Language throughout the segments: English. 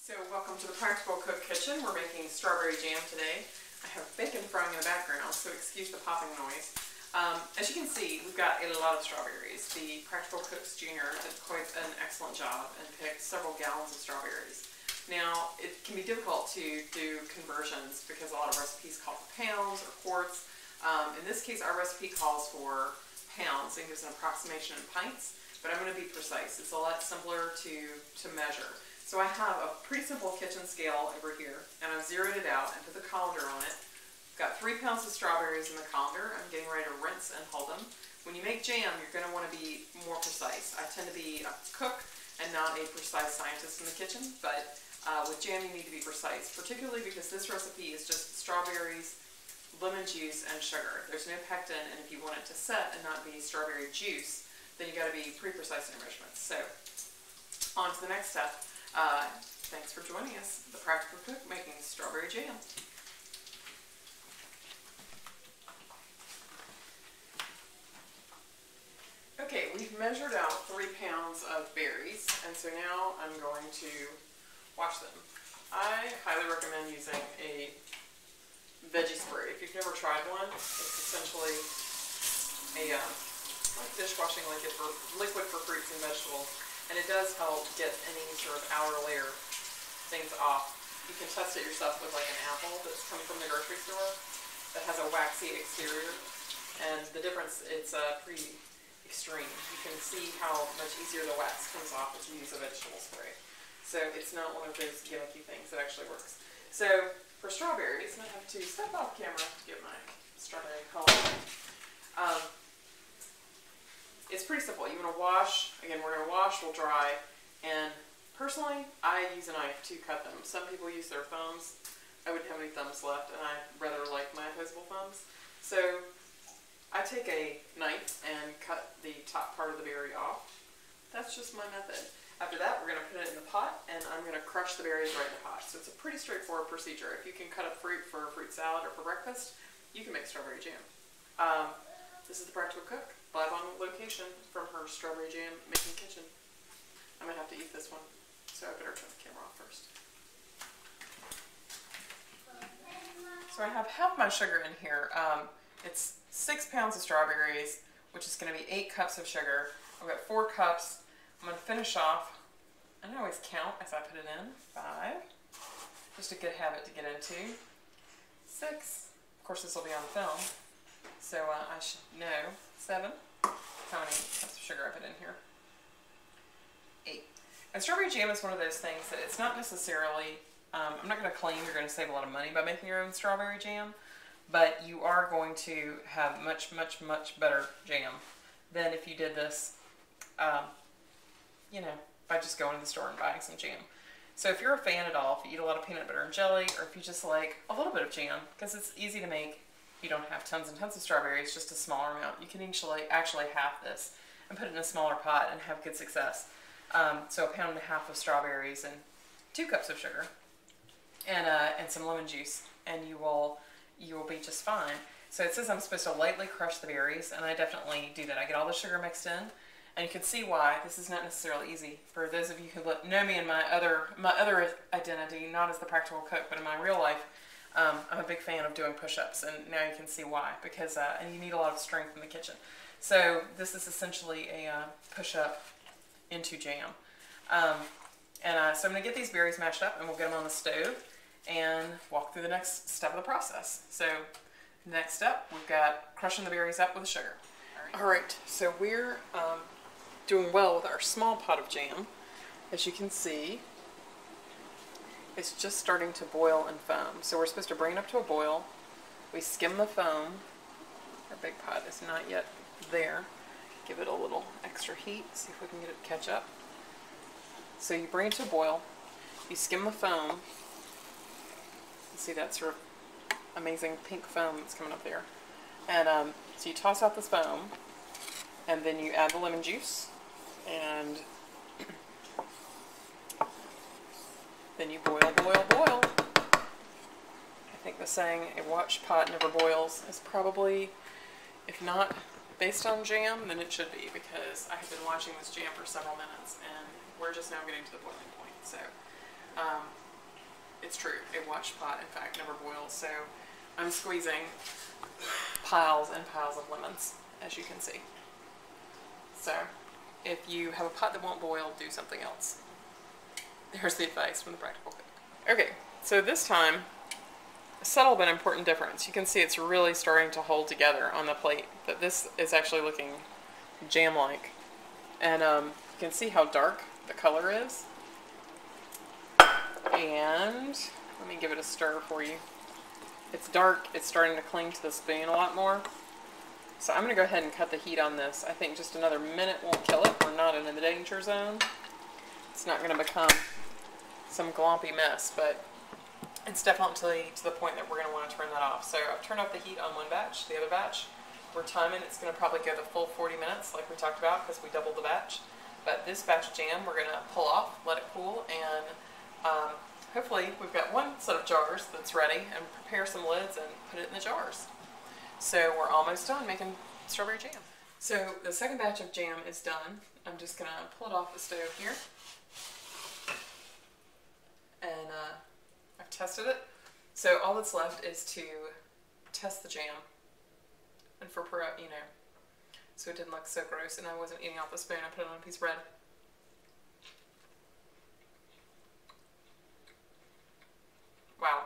So welcome to the Practical Cook Kitchen. We're making strawberry jam today. I have bacon frying in the background, so excuse the popping noise. As you can see, we've got a lot of strawberries. The Practical Cooks Junior did quite an excellent job and picked several gallons of strawberries. Now, it can be difficult to do conversions because a lot of recipes call for pounds or quarts. In this case, our recipe calls for pounds and gives an approximation in pints, but I'm going to be precise. It's a lot simpler to measure. So I have a pretty simple kitchen scale over here, and I've zeroed it out and put the colander on it. Got 3 pounds of strawberries in the colander. I'm getting ready to rinse and hull them. When you make jam, you're going to want to be more precise. I tend to be a cook and not a precise scientist in the kitchen, but with jam you need to be precise, particularly because this recipe is just strawberries, lemon juice, and sugar. There's no pectin, and if you want it to set and not be strawberry juice, then you got to be pretty precise in your measurements. So, on to the next step. Thanks for joining us, The Practical Cook, making strawberry jam. Okay, we've measured out 3 pounds of berries, and so now I'm going to wash them. I highly recommend using a veggie spray. If you've never tried one, it's essentially a like dishwashing liquid for fruits and vegetables. And it does help get any sort of outer layer things off. You can test it yourself with like an apple that's coming from the grocery store that has a waxy exterior. And the difference, it's pretty extreme. You can see how much easier the wax comes off if you use a vegetable spray. So it's not one of those gimmicky things, it actually works. So for strawberries, I have to step off camera to get my strawberry color. It's pretty simple. You want to wash, again we're going to wash, we'll dry, and personally I use a knife to cut them. Some people use their thumbs. I wouldn't have any thumbs left, and I rather like my opposable thumbs. So I take a knife and cut the top part of the berry off. That's just my method. After that we're going to put it in the pot, and I'm going to crush the berries right in the pot. So it's a pretty straightforward procedure. If you can cut up fruit for a fruit salad or for breakfast, you can make strawberry jam. This is The Practical Cook, live on location from her strawberry jam making kitchen. I'm going to have to eat this one, so I better turn the camera off first. So I have half my sugar in here. It's 6 pounds of strawberries, which is going to be 8 cups of sugar. I've got 4 cups. I'm going to finish off, I don't always count as I put it in, 5, just a good habit to get into, 6, of course this will be on film, so I should know, 7, how many cups of sugar I put in here, 8. And strawberry jam is one of those things that it's not necessarily, I'm not going to claim you're going to save a lot of money by making your own strawberry jam, but you are going to have much, much, much better jam than if you did this, you know, by just going to the store and buying some jam. So if you're a fan at all, if you eat a lot of peanut butter and jelly, or if you just like a little bit of jam, because it's easy to make, you don't have tons and tons of strawberries, just a smaller amount. You can actually half this and put it in a smaller pot and have good success. So 1.5 pounds of strawberries and 2 cups of sugar and some lemon juice, and you will be just fine. So it says I'm supposed to lightly crush the berries, and I definitely do that. I get all the sugar mixed in. And you can see why this is not necessarily easy. For those of you who know me in my other identity, not as the Practical Cook, but in my real life, I'm a big fan of doing push-ups, and now you can see why. Because and you need a lot of strength in the kitchen. So this is essentially a push-up into jam. So I'm going to get these berries mashed up, and we'll get them on the stove and walk through the next step of the process. So next step, we've got crushing the berries up with the sugar. All right, so we're doing well with our small pot of jam. As you can see, it's just starting to boil and foam. So we're supposed to bring it up to a boil. We skim the foam. Our big pot is not yet there. Give it a little extra heat, see if we can get it to catch up. So you bring it to a boil, you skim the foam. You see that sort of amazing pink foam that's coming up there. And so you toss out this foam, and then you add the lemon juice, and then you boil, boil, boil. I think the saying, a watched pot never boils, is probably, if not based on jam, then it should be, because I have been watching this jam for several minutes, and we're just now getting to the boiling point. So It's true. A watched pot, in fact, never boils. So I'm squeezing piles and piles of lemons, as you can see. So if you have a pot that won't boil, do something else. There's the advice from the Practical Cook. Okay, so this time, a subtle but important difference. You can see it's really starting to hold together on the plate, but this is actually looking jam-like. And you can see how dark the color is. And let me give it a stir for you. It's dark, it's starting to cling to the spoon a lot more. So I'm going to go ahead and cut the heat on this. I think just another minute won't kill it. We're not in the danger zone. It's not going to become some glompy mess, but it's definitely to the point that we're going to want to turn that off. So I've turned off the heat on one batch. The other batch, we're timing. It's going to probably go the full 40 minutes like we talked about because we doubled the batch. But this batch of jam we're going to pull off, let it cool, and hopefully we've got one set of jars that's ready, and prepare some lids and put it in the jars. So we're almost done making strawberry jam. So the second batch of jam is done. I'm just going to pull it off the stove here. And I've tested it. So all that's left is to test the jam. And for, you know, so it didn't look so gross and I wasn't eating off the spoon. I put it on a piece of bread. Wow.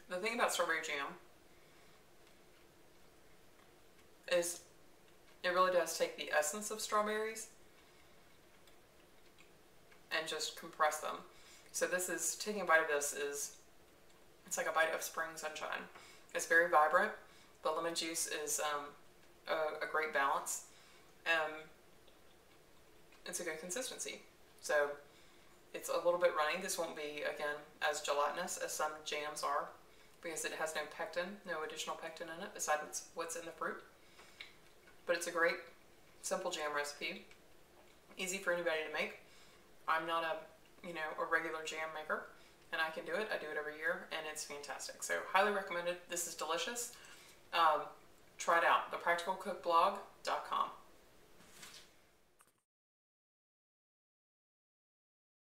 The thing about strawberry jam is it really does take the essence of strawberries and just compress them. So this is, taking a bite of this is, it's like a bite of spring sunshine. It's very vibrant. The lemon juice is a great balance. It's a good consistency. So it's a little bit runny. This won't be, again, as gelatinous as some jams are because it has no pectin, no additional pectin in it besides what's in the fruit. But it's a great, simple jam recipe. Easy for anybody to make. I'm not a regular jam maker, and I can do it. I do it every year, and it's fantastic. So highly recommended. This is delicious. Try it out. thepracticalcookblog.com.